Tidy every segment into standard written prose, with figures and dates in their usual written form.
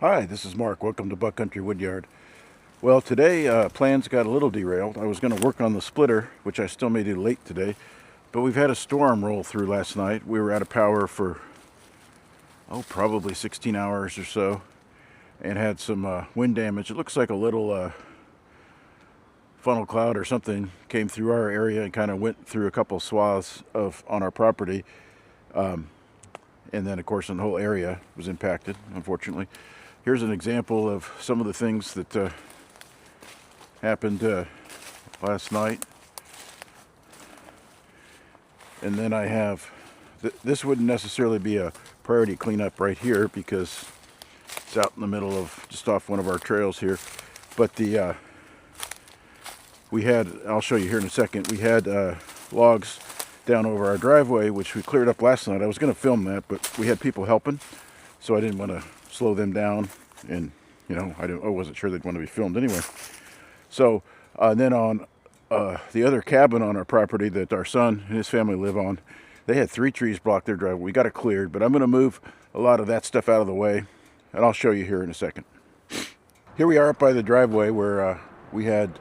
Hi, this is Mark. Welcome to Buck Country Woodyard. Well, today plans got a little derailed. I was going to work on the splitter, which I still may do late today, but we've had a storm roll through last night. We were out of power for, probably 16 hours or so, and had some wind damage. It looks like a little funnel cloud or something came through our area and kind of went through a couple swaths on our property. And then, of course, the whole area was impacted, unfortunately. Here's an example of some of the things that happened last night. And then I have, this wouldn't necessarily be a priority cleanup right here because it's out in the middle of, just off one of our trails here. But we had, I'll show you here in a second, we had logs down over our driveway, which we cleared up last night. I was going to film that, but we had people helping, so I didn't want to slow them down, and I wasn't sure they'd want to be filmed anyway. So then on the other cabin on our property that our son and his family live on, they had 3 trees block their driveway. We got it cleared, but I'm going to move a lot of that stuff out of the way, and I'll show you here in a second. Here we are up by the driveway where we had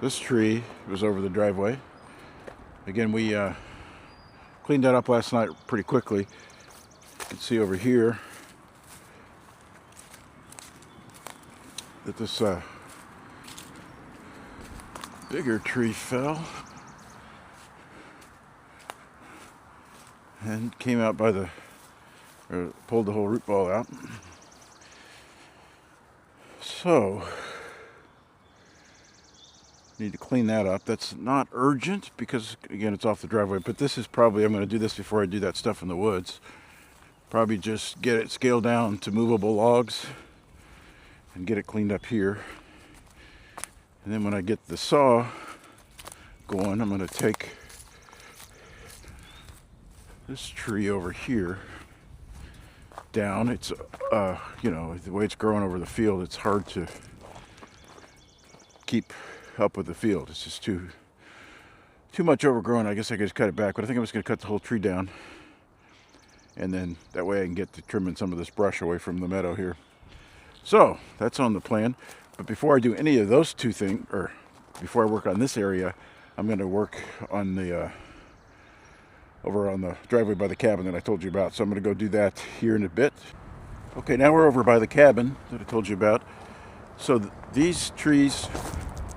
this tree was over the driveway. Again, we cleaned that up last night pretty quickly. You can see over here that this bigger tree fell and came out by pulled the whole root ball out. So, need to clean that up. That's not urgent because, again, it's off the driveway, but this is probably, I'm going to do this before I do that stuff in the woods. Probably just get it scaled down to movable logs and get it cleaned up here. And then when I get the saw going, I'm going to take this tree over here down. It's, the way it's growing over the field, it's hard to keep up with the field. It's just too much overgrown. I guess I could just cut it back, but I think I'm just going to cut the whole tree down. And then that way I can get to trimming some of this brush away from the meadow here. So that's on the plan. But before I do any of those two things, or before I work on this area, I'm going to work on the over on the driveway by the cabin that I told you about. So I'm going to go do that here in a bit. Okay, now we're over by the cabin that I told you about. So these trees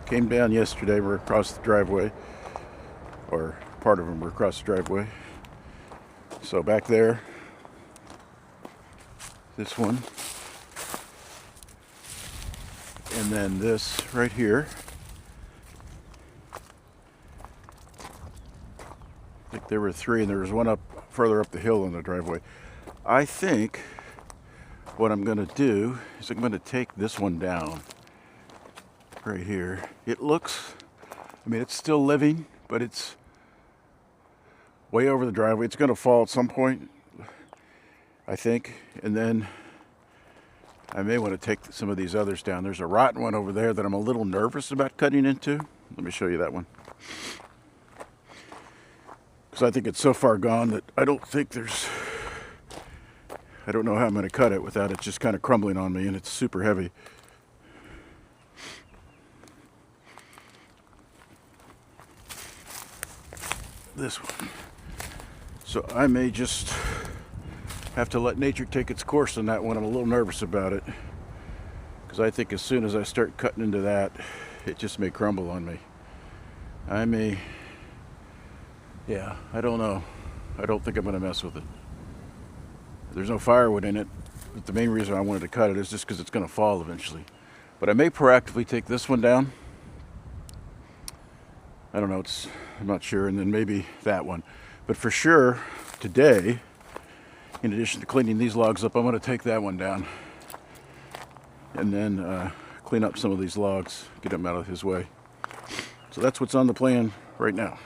came down yesterday. We're across the driveway, or part of them were across the driveway. So back there, this one, and then this right here. I think there were 3, and there was one up further up the hill in the driveway. I think what I'm going to do is I'm going to take this one down right here. It looks, it's still living, but it's way over the driveway. It's going to fall at some point, I think, and then I may want to take some of these others down. There's a rotten one over there that I'm a little nervous about cutting into. Let me show you that one. Because I think it's so far gone that I don't know how I'm going to cut it without it just kind of crumbling on me, and it's super heavy. This one. So I may just have to let nature take its course on that one. I'm a little nervous about it because I think as soon as I start cutting into that, it just may crumble on me. I don't know. I don't think I'm going to mess with it. There's no firewood in it, but the main reason I wanted to cut it is just because it's going to fall eventually. But I may proactively take this one down. I don't know, I'm not sure, and then maybe that one. But for sure, today, in addition to cleaning these logs up, I'm going to take that one down. And then clean up some of these logs, get them out of his way. So that's what's on the plan right now.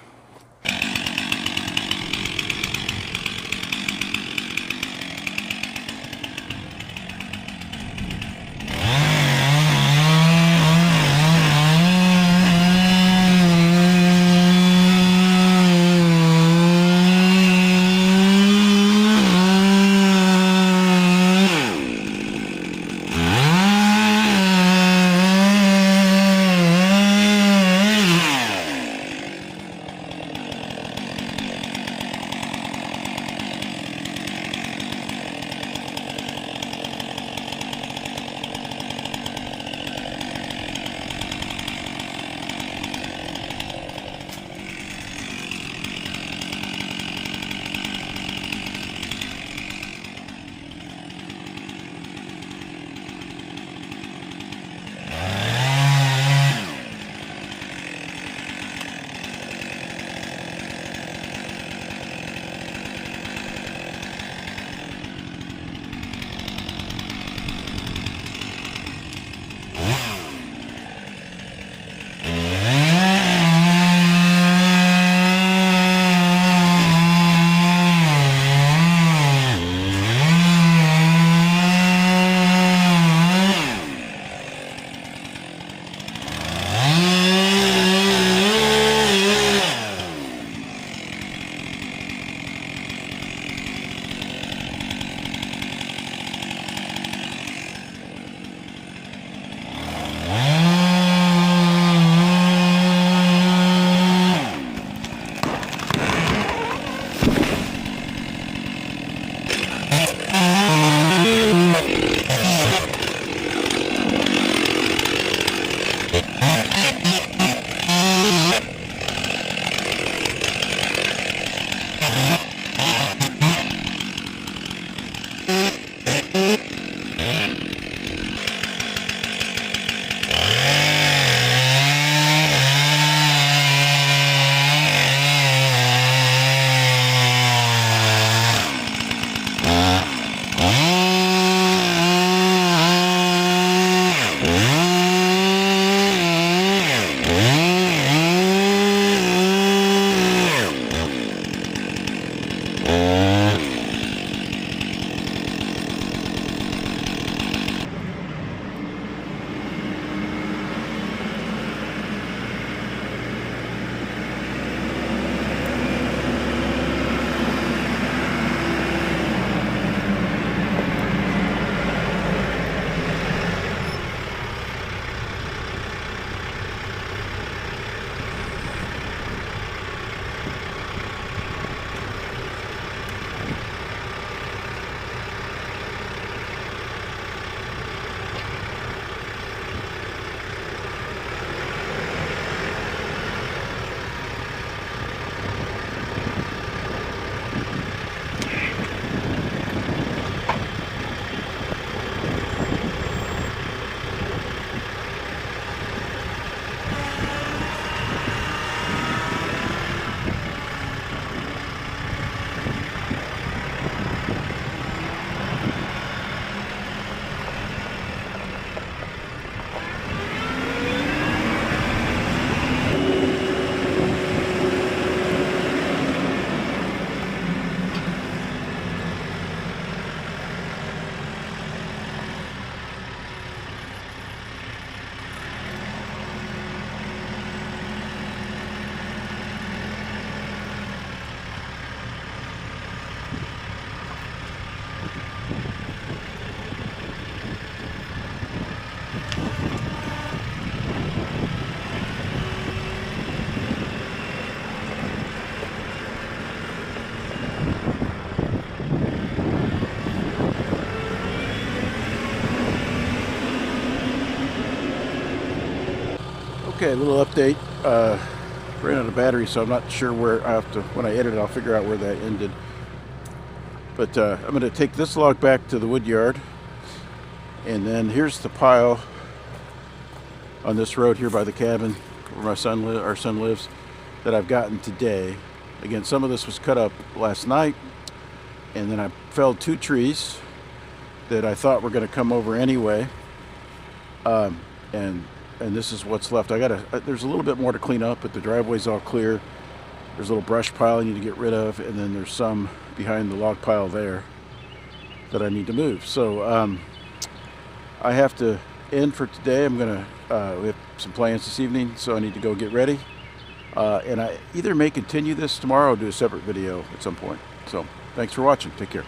Okay, a little update. Ran out of battery, so I'm not sure where I have to, when I edit it, I'll figure out where that ended. But I'm going to take this log back to the wood yard. And then here's the pile on this road here by the cabin where our son lives that I've gotten today. Again, some of this was cut up last night. And then I felled 2 trees that I thought were going to come over anyway. And this is what's left. There's a little bit more to clean up, but the driveway's all clear. There's a little brush pile I need to get rid of, and then there's some behind the log pile there that I need to move. So I have to end for today. We have some plans this evening, so I need to go get ready. And I either may continue this tomorrow or do a separate video at some point. So thanks for watching. Take care.